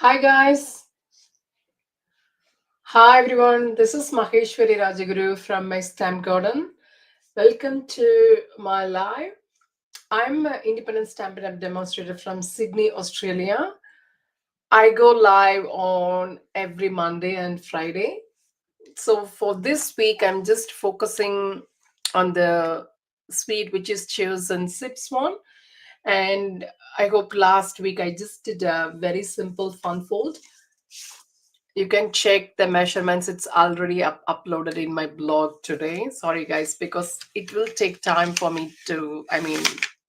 Hi guys. Hi everyone. This is Maheswari Rajaguru from MyStampGarden. Welcome to my live. I'm an independent Stampin' Up demonstrator from Sydney, Australia. I go live on every Monday and Friday. So for this week, I'm just focusing on the suite which is chosen Sips one. And I hope last week I just did a very simple fun fold. You can check the measurements. It's already uploaded in my blog today. Sorry guys, because it will take time for me to,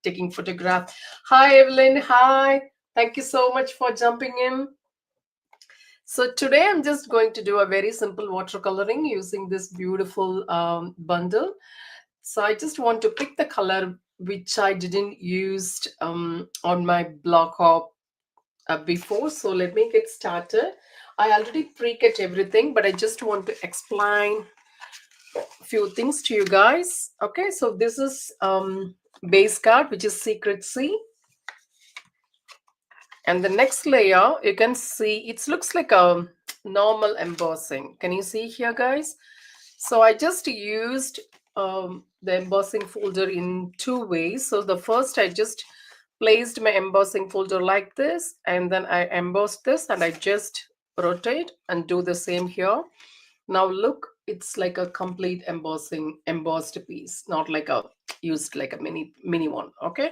taking photograph. Hi Evelyn, hi. Thank you so much for jumping in. So today I'm just going to do a very simple watercoloring using this beautiful bundle. So I just want to pick the color which I didn't use on my blog hop before. So let me get started. I already pre-cut everything, but I just want to explain a few things to you guys. Okay, so this is base card, which is Secret C. And the next layer, you can see it looks like a normal embossing. Can you see here, guys? So I just used the embossing folder in two ways. So the first, I just placed my embossing folder like this, and then I embossed this, and I just rotate and do the same here. Now look, it's like a complete embossed piece, not like a used like a mini one. Okay,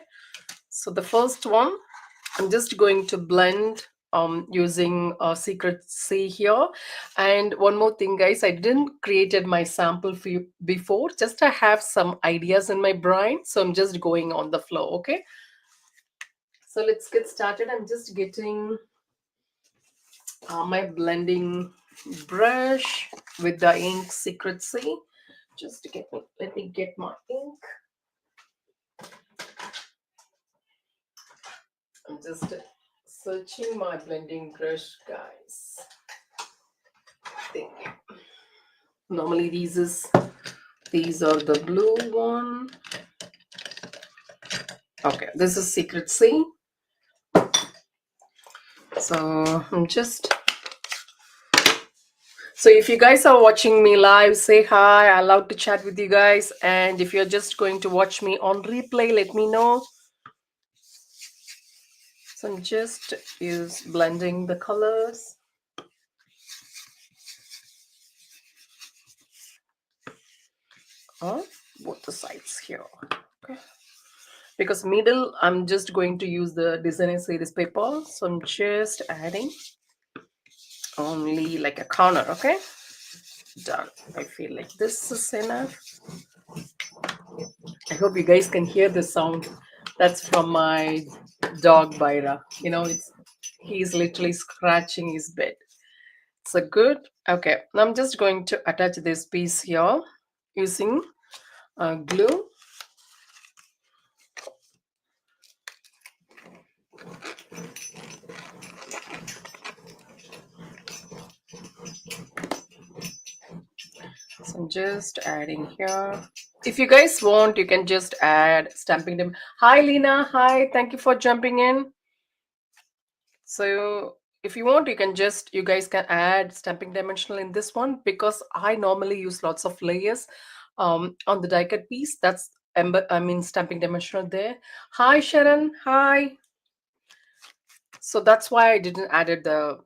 so the first one, I'm just going to blend using Secret C here. And one more thing, guys, I didn't created my sample for you before. Just I have some ideas in my brain, so I'm just going on the flow. Okay, so let's get started. I'm just getting my blending brush with the ink Secret C. Just to let me get my ink. I'm just searching my blending brush, guys. Thank you. Normally these are the blue one. Okay, this is Secret C. So I'm just, so if you guys are watching me live, say hi. I love to chat with you guys. And if you're just going to watch me on replay, let me know. So I'm just blending the colors. On both the sides here. Okay. Because middle, I'm just going to use the designer series paper. So I'm just adding only like a corner. Okay, done. I feel like this is enough. I hope you guys can hear the sound. That's from my dog Byra. You know, he's literally scratching his bed. So good. Okay, now I'm just going to attach this piece here using glue. So I'm just adding here. If you guys want, you can just add stamping them. Hi Lena, hi, thank you for jumping in. So if you want, you guys can add stamping dimensional in this one, because I normally use lots of layers on the die cut piece. That's stamping dimensional there. Hi Sharon, hi. So that's why I didn't added the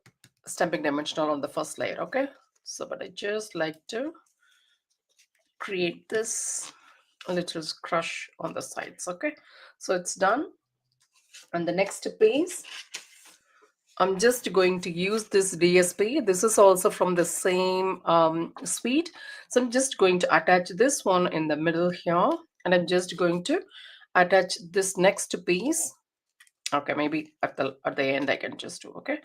stamping dimensional on the first layer. Okay, so but I just like to create this little crush on the sides. Okay, so it's done. And the next piece, I'm just going to use this DSP. This is also from the same suite. So I'm just going to attach this one in the middle here, and I'm just going to attach this next piece. Okay, maybe at the end I can just do. Okay,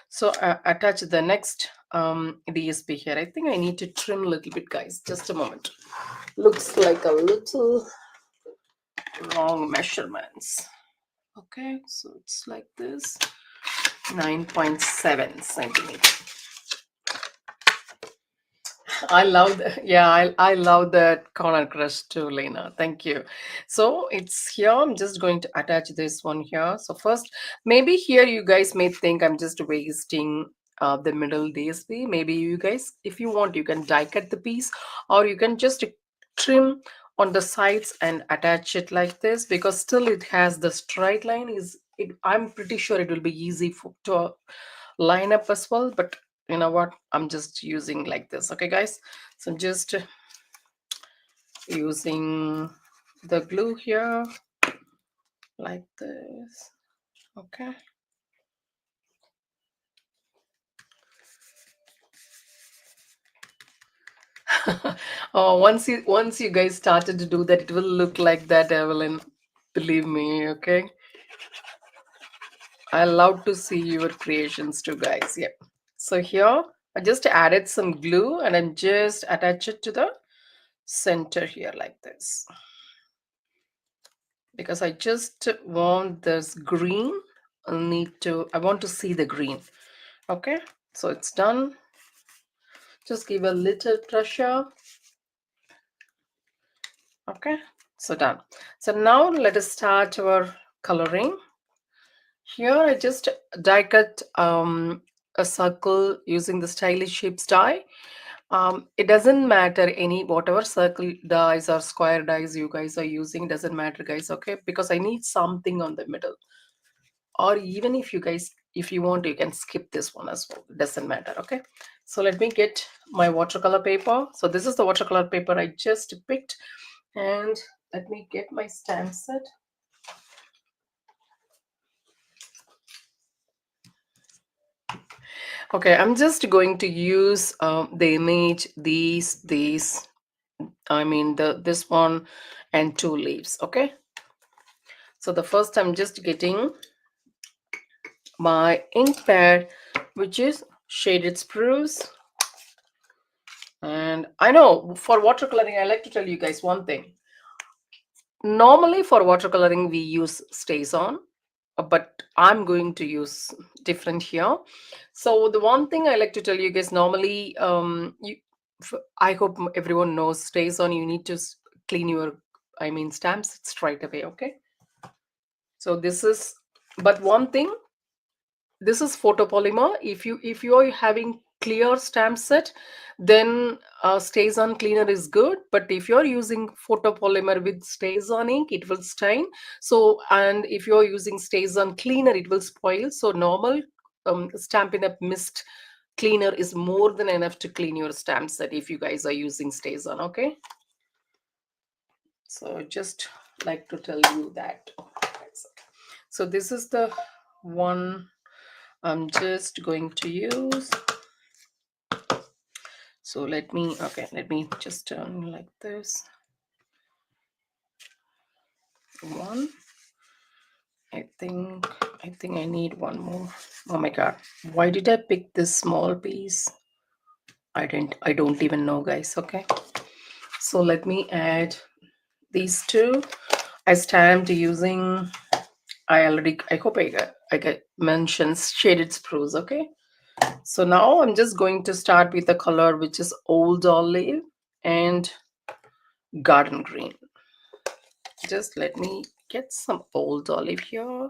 so attach the next DSP here. I think I need to trim a little bit, guys. Just a moment. Looks like a little wrong measurements. Okay, so it's like this, 9.7 centimeters. I love yeah, I love that corner crush too, Lena. Thank you. So it's here. I'm just going to attach this one here. So first, maybe here you guys may think I'm just wasting the middle DSP. Maybe you guys, if you want, you can die cut the piece, or you can just trim on the sides and attach it like this, because still it has the straight line. Is it? I'm pretty sure it will be easy to line up as well, but you know what, I'm just using like this. Okay guys, so I'm just using the glue here like this. Okay. Oh, once you guys started to do that, it will look like that, Evelyn, believe me. Okay, I love to see your creations too, guys. Yep. So here I just added some glue and I'm just attach it to the center here like this, because I just want this green. I want to see the green. Okay, so it's done. Just give a little pressure. Okay, so done. So now let us start our coloring. Here I just die cut a circle using the stylish shapes die. It doesn't matter any whatever circle dies or square dies you guys are using, doesn't matter guys. Okay, because I need something on the middle, or even if you guys, if you want, you can skip this one as well, it doesn't matter. Okay, so let me get my watercolor paper. So this is the watercolor paper I just picked, and let me get my stamp set. Okay, I'm just going to use the image, these I mean this one and two leaves. Okay, so the first I'm just getting my ink pad, which is shaded spruce. And I know for watercoloring, I like to tell you guys one thing. Normally for watercoloring, we use stays on, but I'm going to use different here. So the one thing I like to tell you guys, normally, I hope everyone knows stays on. You need to clean your, I mean, stamps straight away. Okay. So this is, but one thing, this is photopolymer. If you are having clear stamp set, then stays on cleaner is good, but if you're using photopolymer with stays on ink, it will stain. So, and if you're using stays on cleaner, it will spoil. So normal Stampin' Up mist cleaner is more than enough to clean your stamp set if you guys are using stays on. Okay, so just like to tell you that. So this is the one I'm just going to use. So let me just turn like this. One. I think I need one more. Oh my god. Why did I pick this small piece? I don't even know, guys. Okay. So let me add these two. I stamped using, I hope I get mentions shaded spruce. Okay. So now I'm just going to start with the color which is old olive and garden green. Just let me get some old olive here.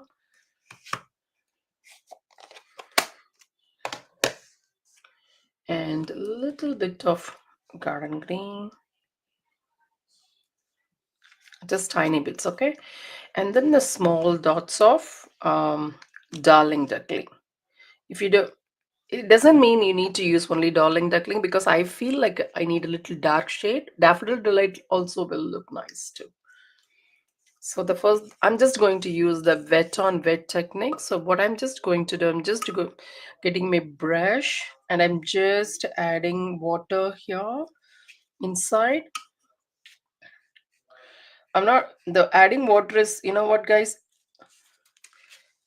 And a little bit of garden green. Just tiny bits, okay? And then the small dots of darling duckling. If you do, it doesn't mean you need to use only darling duckling, because I feel like I need a little dark shade. Daffodil delight also will look nice too. So the first, I'm just going to use the wet on wet technique. So what I'm just going to do, I'm just getting my brush and I'm just adding water here inside. I'm not, the adding water is, you know what guys,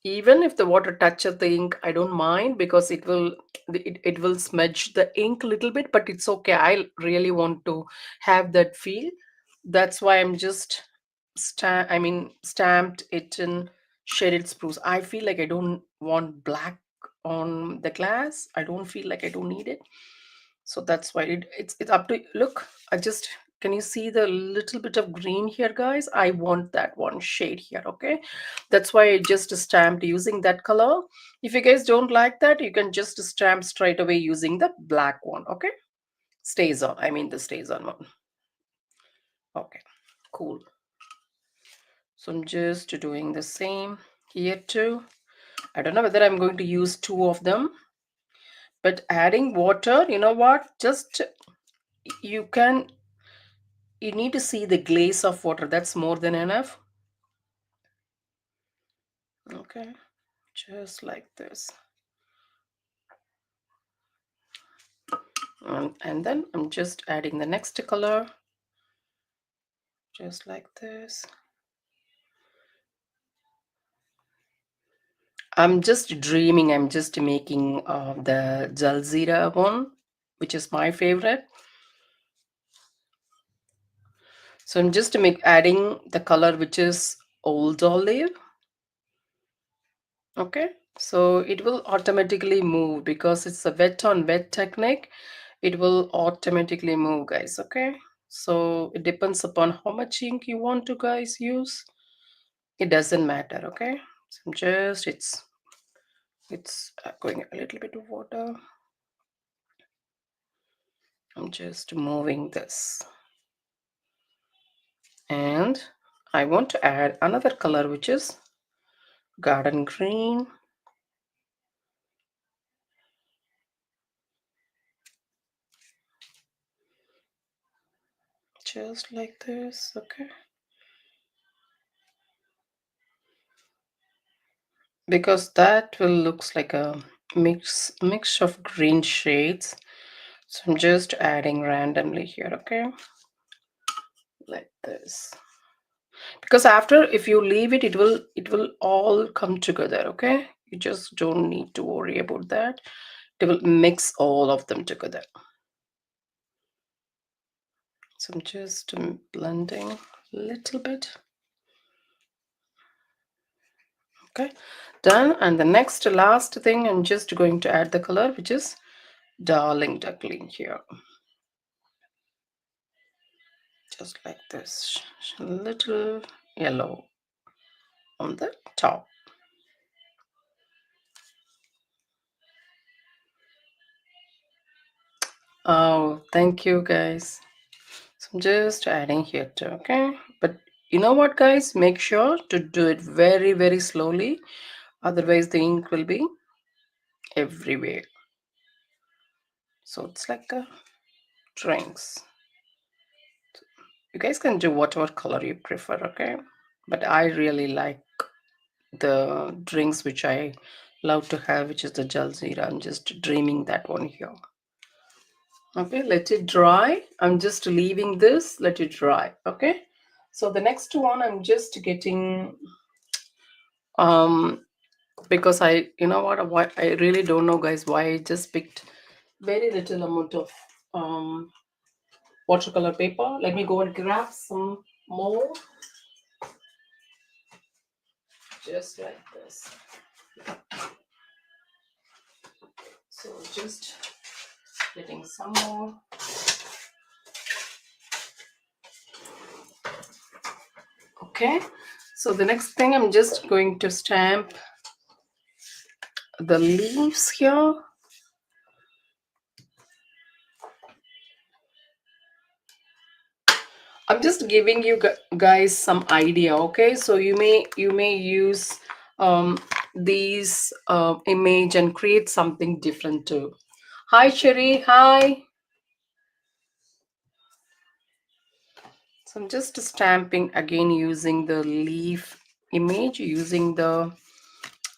even if the water touches the ink, I don't mind, because it will smudge the ink a little bit, but it's okay. I really want to have that feel. That's why I'm just stamped it in shaded spruce. I feel like I don't want black on the glass. I don't feel like I don't need it. So that's why it's up to look. I just, can you see the little bit of green here, guys? I want that one shade here. Okay, that's why I just stamped using that color. If you guys don't like that, you can just stamp straight away using the black one. Okay, stays on, I mean the stays on one. Okay, cool. So I'm just doing the same here too. I don't know whether I'm going to use two of them, but adding water, you know what, just you can, you need to see the glaze of water. That's more than enough. Okay, just like this. And then I'm just adding the next color, just like this. I'm just dreaming, I'm just making the Jalzira one, which is my favorite. So I'm just adding the color which is old olive. Okay, so it will automatically move because it's a wet on wet technique. It will automatically move, guys. Okay, so it depends upon how much ink you want to guys use. It doesn't matter. Okay, so just it's going a little bit of water. I'm just moving this, and I want to add another color which is garden green. Just like this. Okay, because that will looks like a mix of green shades. So I'm just adding randomly here. Okay, like this, because after, if you leave it, it will all come together. Okay, you just don't need to worry about that. It will mix all of them together. So I'm just blending a little bit. Okay, done. And the next last thing, I'm just going to add the color which is darling duckling here, just like this, little yellow on the top. Oh, thank you guys. So I'm just adding here too. Okay, but you know what, guys, make sure to do it very, very slowly, otherwise the ink will be everywhere. So it's like a drinks. You guys can do whatever color you prefer. Okay, but I really like the drinks which I love to have, which is the jalzira. I'm just dreaming that one here. Okay, let it dry. I'm just leaving this, let it dry. Okay, so the next one I'm just getting because I, you know what, why I really don't know, guys, why I just picked very little amount of watercolor paper. Let me go and grab some more, just like this. So just getting some more. Okay, so the next thing, I'm just going to stamp the leaves here. I'm just giving you guys some idea. Okay, so you may use these image and create something different too. Hi Sherry, hi. So I'm just stamping again using the leaf image, using the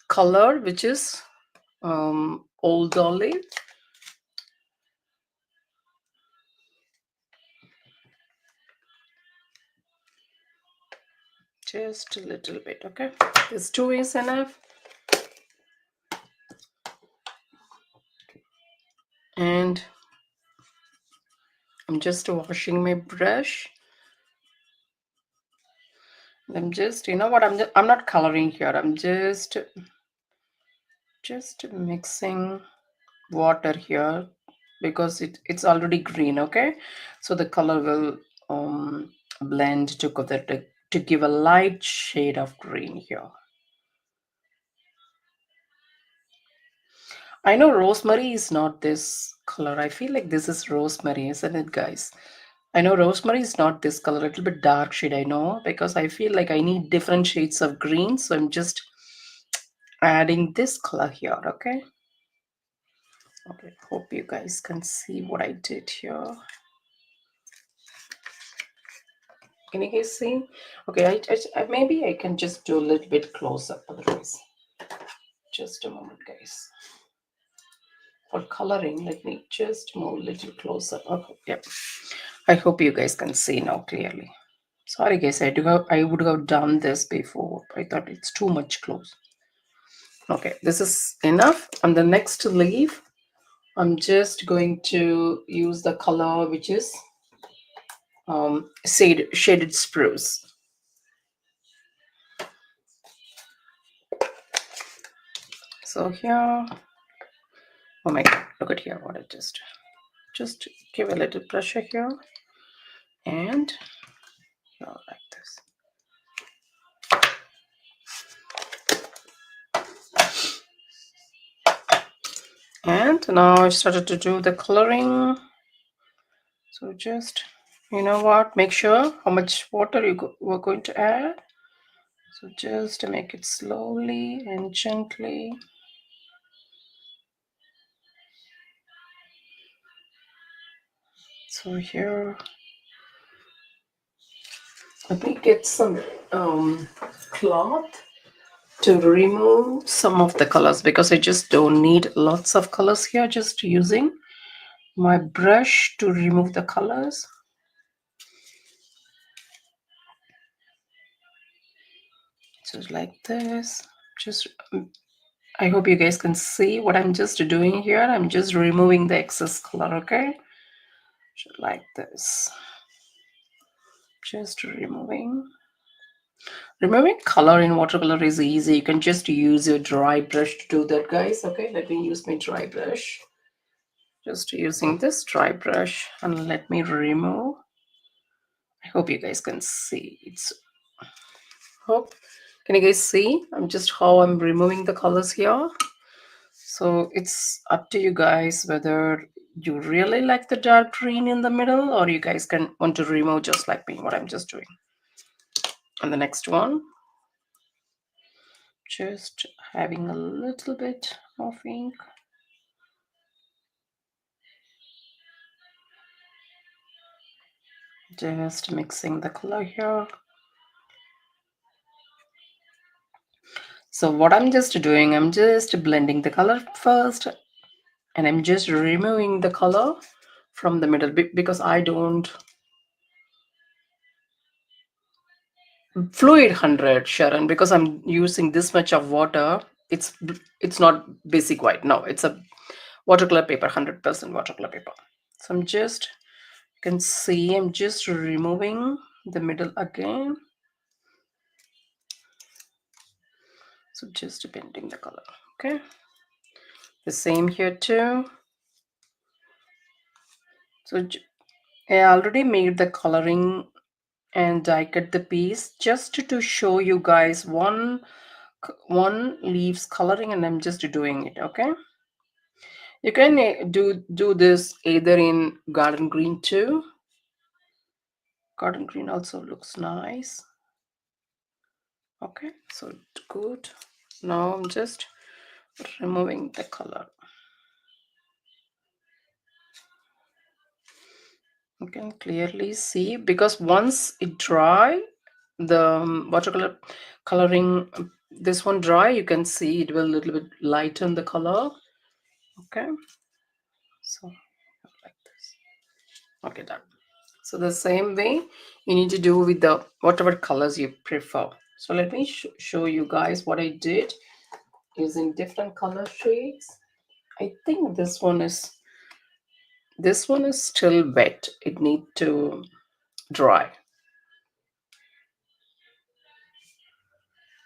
color which is old olive. Just a little bit. Okay, this 2 is enough. And I'm just washing my brush. I'm just, you know what, I'm not coloring here. I'm just mixing water here because it's already green. Okay, so the color will blend together to give a light shade of green here. I know rosemary is not this color. I feel like this is rosemary, isn't it, guys? I know rosemary is not this color, a little bit dark shade, I know, because I feel like I need different shades of green. So I'm just adding this color here, okay? Okay, hope you guys can see what I did here. Can you guys see? Okay, maybe I can just do a little bit close up otherwise. Just a moment, guys. For coloring, let me just move a little closer. Okay, yep. I hope you guys can see now clearly. Sorry guys, I would have done this before. I thought it's too much close. Okay, this is enough. On the next leaf, I'm just going to use the color which is shaded spruce. So here, oh my god, look at here what I just give a little pressure here and here like this. And now I started to do the coloring. So just, you know what, make sure how much water we're going to add. So just make it slowly and gently. So here, let me get some cloth to remove some of the colors because I just don't need lots of colors here. Just using my brush to remove the colors. Just like this. Just I hope you guys can see what I'm just doing here. I'm just removing the excess color, okay? Just like this. Just removing. Removing color in watercolor is easy. You can just use your dry brush to do that, guys. Okay, let me use my dry brush. Just using this dry brush and let me remove. I hope you guys can see. Can you guys see? How I'm removing the colors here. So it's up to you guys whether you really like the dark green in the middle or you guys can want to remove just like me, what I'm just doing. And the next one, just having a little bit of ink. Just mixing the color here. So what I'm just doing, I'm just blending the color first and I'm just removing the color from the middle because I don't fluid 100, Sharon, because I'm using this much of water. It's not basic white. No, it's a watercolor paper, 100% watercolor paper. So you can see I'm just removing the middle again. So just bending the color. Okay, the same here too. So I already made the coloring and I cut the piece just to show you guys one leaves coloring, and I'm just doing it. Okay, you can do this either in garden green too. Garden green also looks nice. Okay, so good. Now I'm just removing the color. You can clearly see because once it dry, the watercolor coloring, this one dry, you can see it will a little bit lighten the color. Okay, so like this. Okay, done. So the same way you need to do with the whatever colors you prefer. So let me show you guys what I did using different color shades. I think this one is still wet. It need to dry.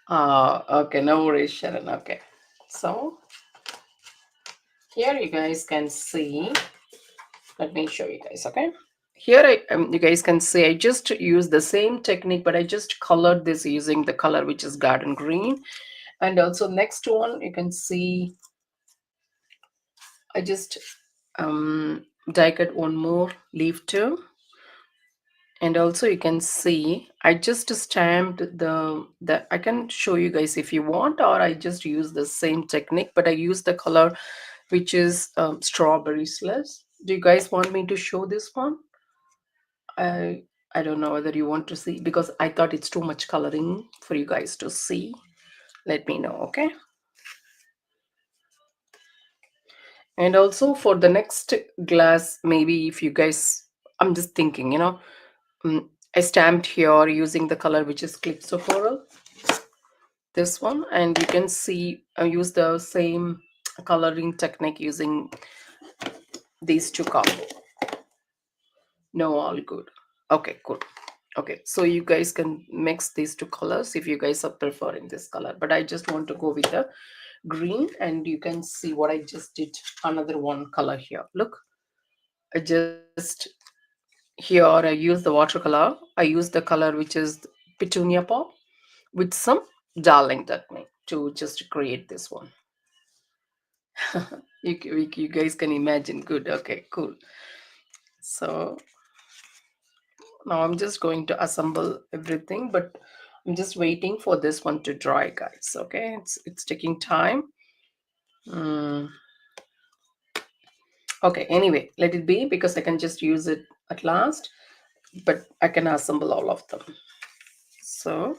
Okay, no worries, Sharon. Okay, so here you guys can see Let me show you guys. Okay, here you guys can see I just use the same technique, but I just colored this using the color which is garden green. And also next one, you can see I just die cut one more leaf too. And also you can see I just stamped the I can show you guys if you want, or I just use the same technique, but I use the color which is strawberry slush. Do you guys want me to show this one? I don't know whether you want to see, because I thought it's too much coloring for you guys to see. Let me know. Okay. And also for the next glass, maybe if you guys, I'm just thinking, I stamped here using the color which is Clipsocoral, this one, and you can see I use the same coloring technique using these two combo. No, all good. Okay, cool. Okay, so you guys can mix these two colors if you guys are preferring this color, but I just want to go with the green. And you can see what I just did, another one color here. Look, I just here I use the watercolor. I use the color which is petunia pop with some darling technique to just create this one. You guys can imagine. Good. Okay, cool. So now I'm just going to assemble everything, but I'm just waiting for this one to dry, guys. Okay, it's taking time. Okay, anyway, let it be, because I can just use it at last, but I can assemble all of them. So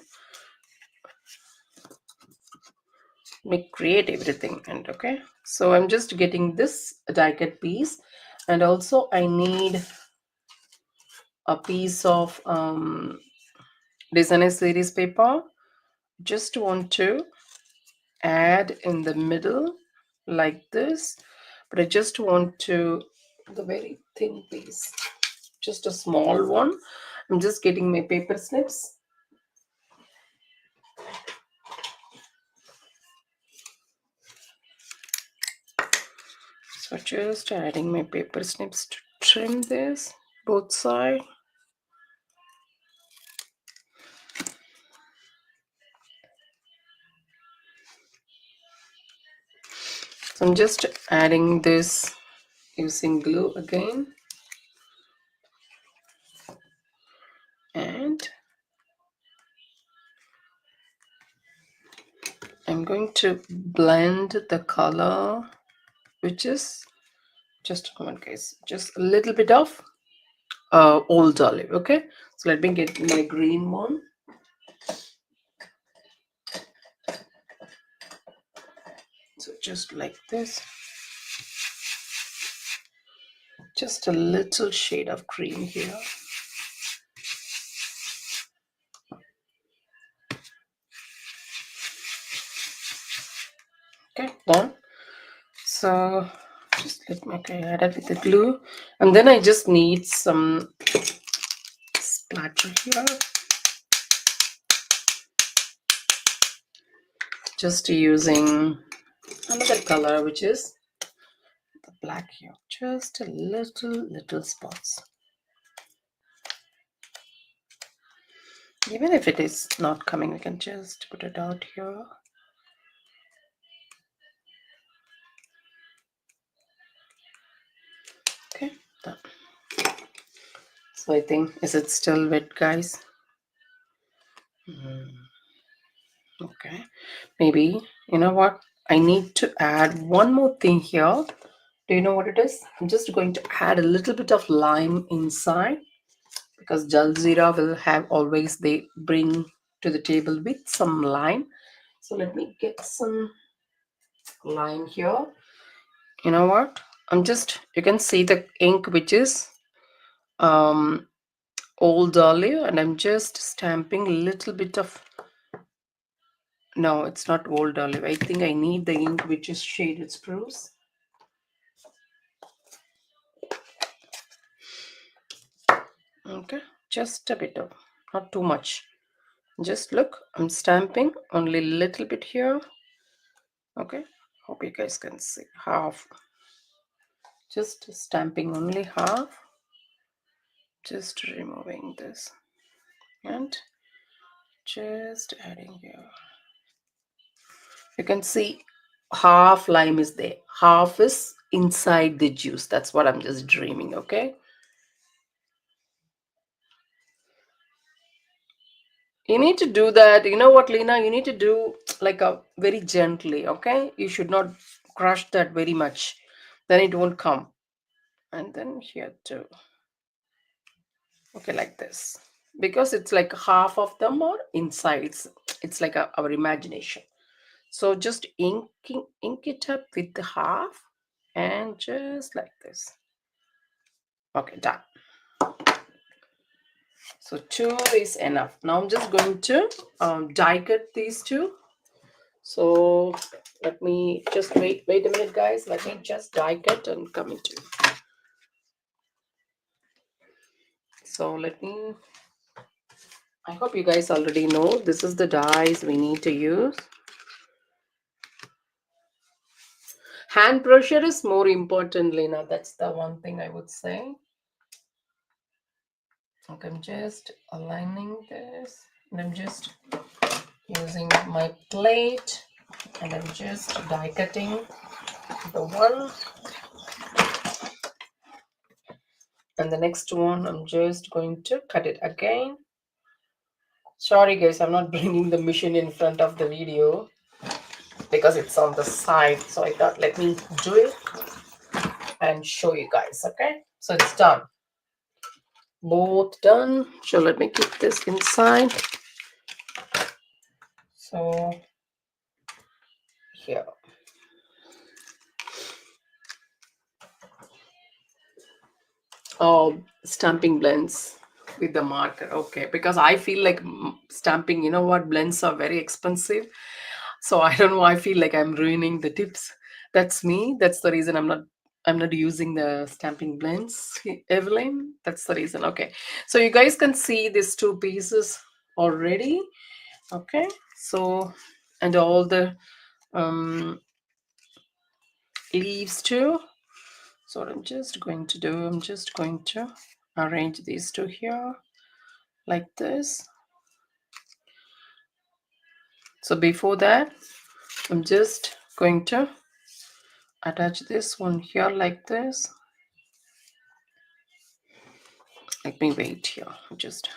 me create everything. And okay, so I'm just getting this die cut piece, and also I need a piece of designer series paper. Just want to add in the middle like this, but I just want to the very thin piece, just a small one. I'm just getting my paper snips. So just adding my paper snips to trim this both sides. So I'm just adding this using glue again, and I'm going to blend the color, which is just a moment, guys, just a little bit of old olive. Okay, so let me get my green one. So just like this, just a little shade of green here. Okay, done. So just let me add it with the glue, and then I just need some splatter here. Just using another color, which is the black here. Just a little spots. Even if it is not coming, we can just put it out here. Okay, done. So I think, is it still wet, guys? Okay, maybe, you know what? I need to add one more thing here. Do you know what it is? I'm just going to add a little bit of lime inside, because Jaljeera will have always, they bring to the table with some lime. So let me get some lime here. You know what? You can see the ink which is old olive, and I'm just stamping a little bit of, no, it's not old olive. I think I need the ink which is shaded spruce. Okay, just a bit of, not too much. Just look, I'm stamping only a little bit here. Okay, hope you guys can see half. just stamping only half, just removing this and just adding here. You can see half lime is there, half is inside the juice. That's what I'm just dreaming. Okay, you need to do that. You know what, Lena, you need to do like a very gently. Okay, you should not crush that very much, then it won't come. And then here too. Okay, like this, because it's like half of them are insides. It's like our imagination. So just ink it up with the half and just like this. Okay, done. So 2 is enough. Now I'm just going to die cut these two. So let me just wait a minute, guys. Let me just die cut and come into. So I hope you guys already know this is the dies we need to use. Hand pressure is more important, Lena. That's the one thing I would say. Okay, I'm just aligning this and I'm just using my plate and I'm just die cutting the one and the next one. I'm just going to cut it again. Sorry guys, I'm not bringing the machine in front of the video because it's on the side, so I thought let me do it and show you guys. Okay, so it's done, both done. So let me keep this inside. So here, oh, stamping blends with the marker. Okay, because I feel like stamping, you know what, blends are very expensive, so I don't know, I feel like I'm ruining the tips. That's me. That's the reason I'm not using the stamping blends, Evelyn. That's the reason. Okay, so you guys can see these two pieces already. Okay, so and all the leaves too. So what I'm just going to do, I'm just going to arrange these two here like this. So before that, I'm just going to attach this one here like this. Let me wait here. Just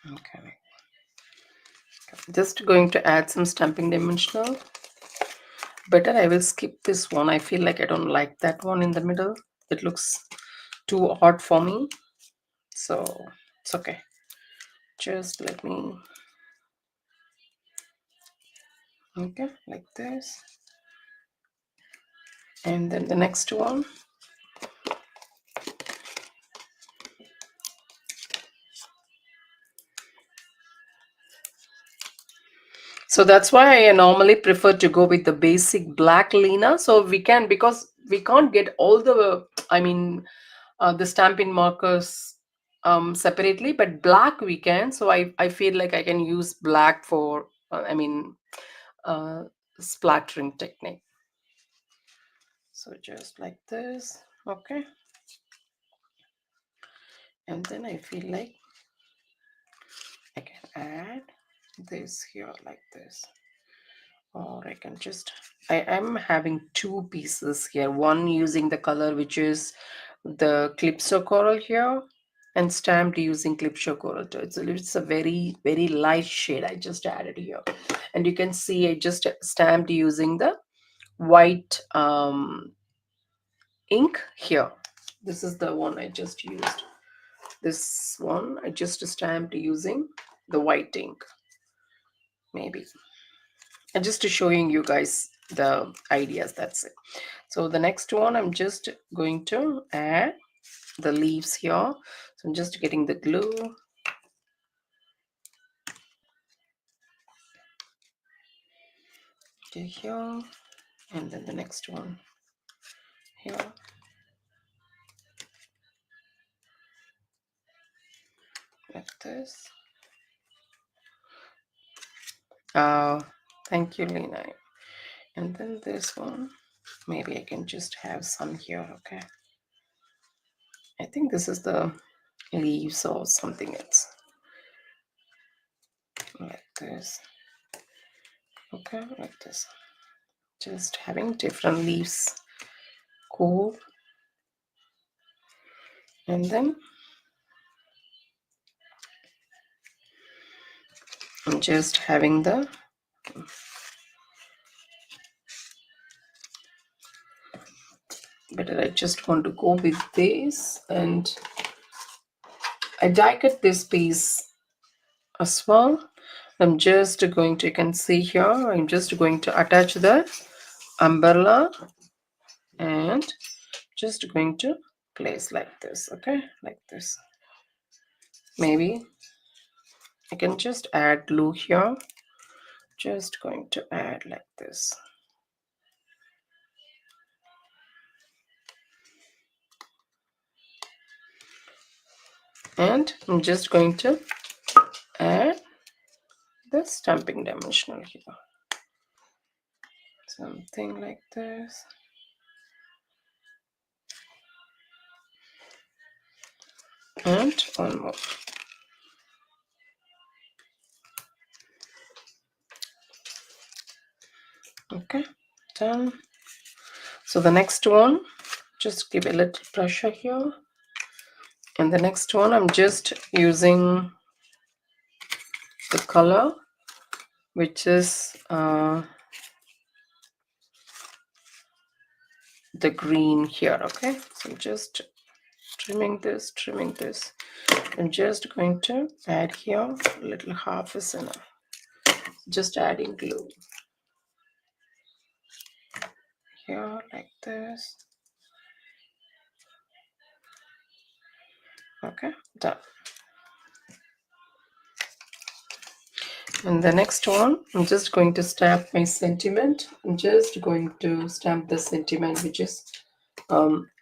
okay. Just going to add some stamping dimensional. Better I will skip this one. I feel like I don't like that one in the middle. It looks too odd for me. So it's okay. Just let me, okay, like this. And then the next one. So that's why I normally prefer to go with the basic black Lena. So we can, because we can't get all the, I mean, the stamping markers separately, but black we can. So I feel like I can use black for, uh, splattering technique. So just like this, okay. And then I feel like I can add this here like this. Or I can just, I am having two pieces here, one using the color which is the Calypso coral here and stamped using Calypso coral too. It's a very very light shade I just added here, and you can see I just stamped using the white ink here. This is the one I just used. This one I just stamped using the white ink, maybe. And just to showing you guys the ideas, that's it. So the next one, I'm just going to add the leaves here. So I'm just getting the glue. Okay, here. And then the next one here. Like this. Thank you, Lena. And then this one, maybe I can just have some here. Okay, I think this is the leaves or something else, like this. Okay, like this, just having different leaves. Cool. And then I'm just having the better. I just want to go with this, and I die cut this piece as well. I'm just going to, you can see here, I'm just going to attach the umbrella and just going to place like this. Okay, like this. Maybe I can just add glue here. Just going to add like this. And I'm just going to add the stamping dimensional here. Something like this. And one more. Okay, done. So the next one, just give a little pressure here. And the next one, I'm just using the color, which is the green here. Okay, so just trimming this. I'm just going to add here a little, half is enough. Just adding glue here like this. Okay, done. And the next one, I'm just going to stamp my sentiment. I'm just going to stamp the sentiment, which is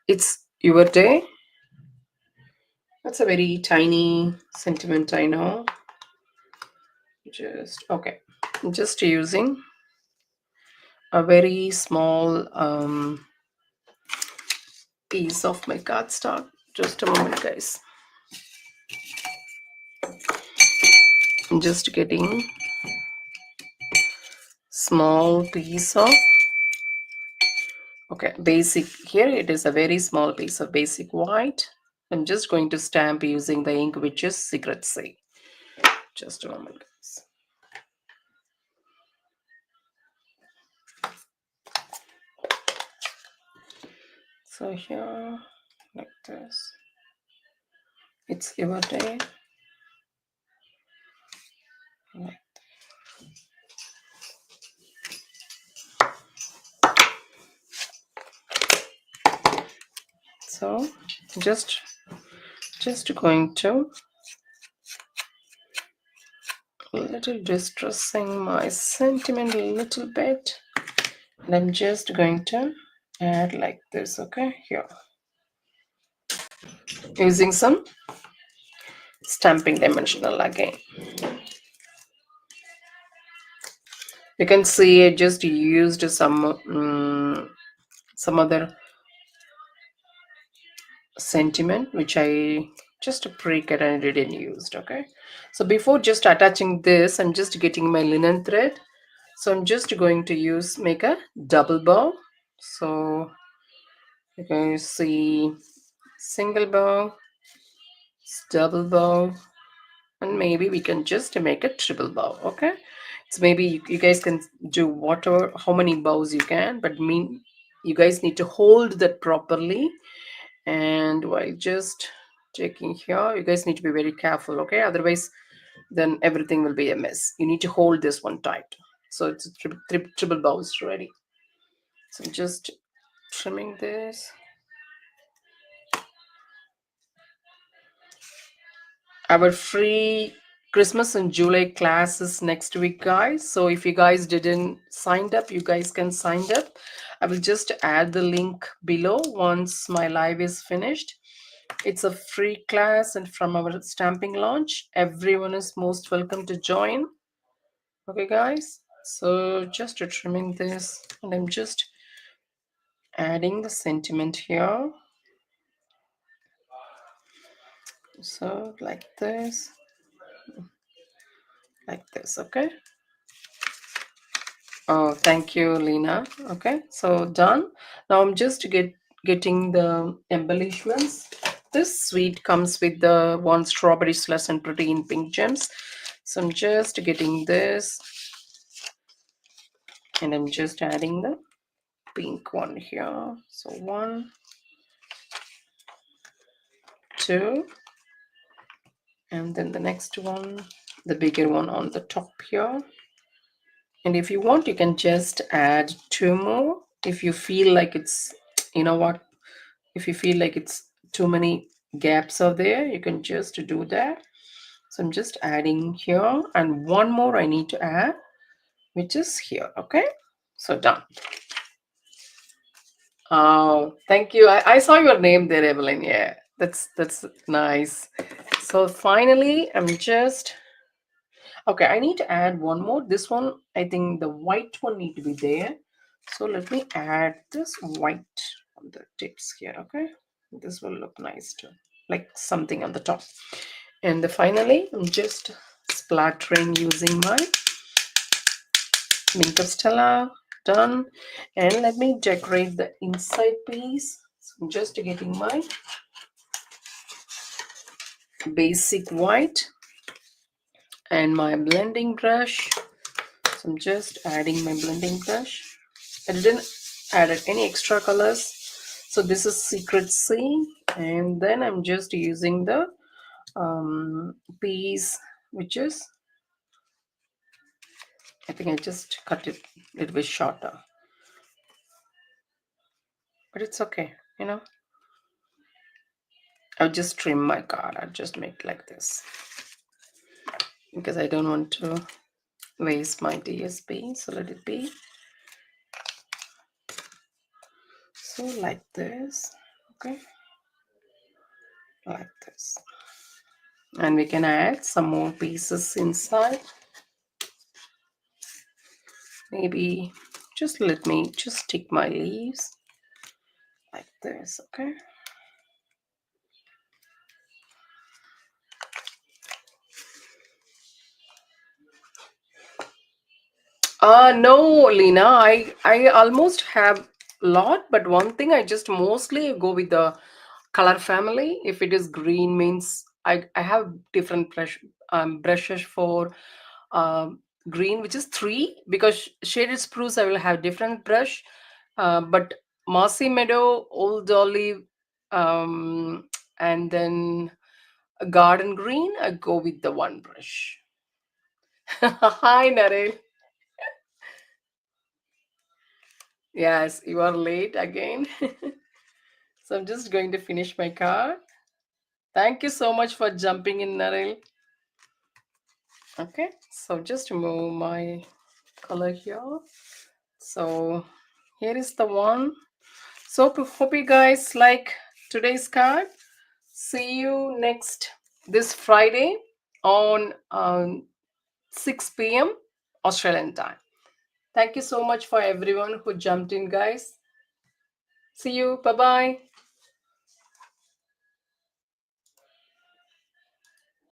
it's your day. That's a very tiny sentiment, I know. Just okay, I'm just using a very small piece of my cardstock. Just a moment, guys. I'm just getting small piece of, okay, basic. Here it is a very small piece of basic white. I'm just going to stamp using the ink, which is Secret Say. Just a moment, guys. So here, like this. It's your day. Like so, just going to a little distressing my sentiment a little bit, and I'm just going to add like this. Okay, here using some stamping dimensional again. You can see I just used some other sentiment which I just pre-cut and didn't used. Okay, so before just attaching this, I'm just getting my linen thread. So I'm just going to make a double bow. So you can see single bow, double bow, and maybe we can just make a triple bow. Okay, so maybe you guys can do whatever, how many bows you can, but you guys need to hold that properly. And while just checking here, you guys need to be very careful. Okay, otherwise then everything will be a mess. You need to hold this one tight. So it's a triple bows ready. So I'm just trimming this. Our free Christmas and July class is next week, guys. So if you guys didn't sign up, you guys can sign up. I will just add the link below once my live is finished. It's a free class and from our stamping launch. Everyone is most welcome to join. Okay, guys. So just trimming this, and I'm just adding the sentiment here. So like this, okay? Oh, thank you, Lena. Okay, so done. Now I'm just getting the embellishments. This sweet comes with the one strawberry slush and protein pink gems. So I'm just getting this, and I'm just adding the pink one here. So 1, 2, and then the next one, the bigger one on the top here. And if you want, you can just add 2 more if you feel like it's, you know what, if you feel like it's too many gaps are there, you can just do that. So I'm just adding here, and one more I need to add, which is here. Okay, so done. Oh, thank you. I saw your name there, Evelyn. Yeah, that's nice. So finally, I'm just okay. I need to add one more. This one, I think the white one need to be there. So let me add this white on the tips here. Okay, this will look nice too, like something on the top. And finally, I'm just splattering using my Mint of Stella. Done. And let me decorate the inside piece. So I'm just getting my basic white and my blending brush. So I'm just adding my blending brush. I didn't add any extra colors. So this is Secret C. And then I'm just using the piece, which is, I think I just cut it a little bit shorter. But it's okay, you know. I'll just trim my card. I'll just make it like this because I don't want to waste my DSP. So let it be. So like this, okay, like this. And we can add some more pieces inside. Maybe just let me just stick my leaves like this, okay. No, Lena, I almost have a lot, but one thing I just mostly go with the color family. If it is green means I have different brushes for green, which is 3, because shaded spruce I will have different brush. But mossy meadow, old olive, and then garden green, I go with the one brush. Hi, Narel. Yes, you are late again. So I'm just going to finish my card. Thank you so much for jumping in, Naril. Okay, so just move my color here. So here is the one. So hope you guys like today's card. See you next this Friday on 6 p.m. Australian time. Thank you so much for everyone who jumped in, guys. See you. Bye bye.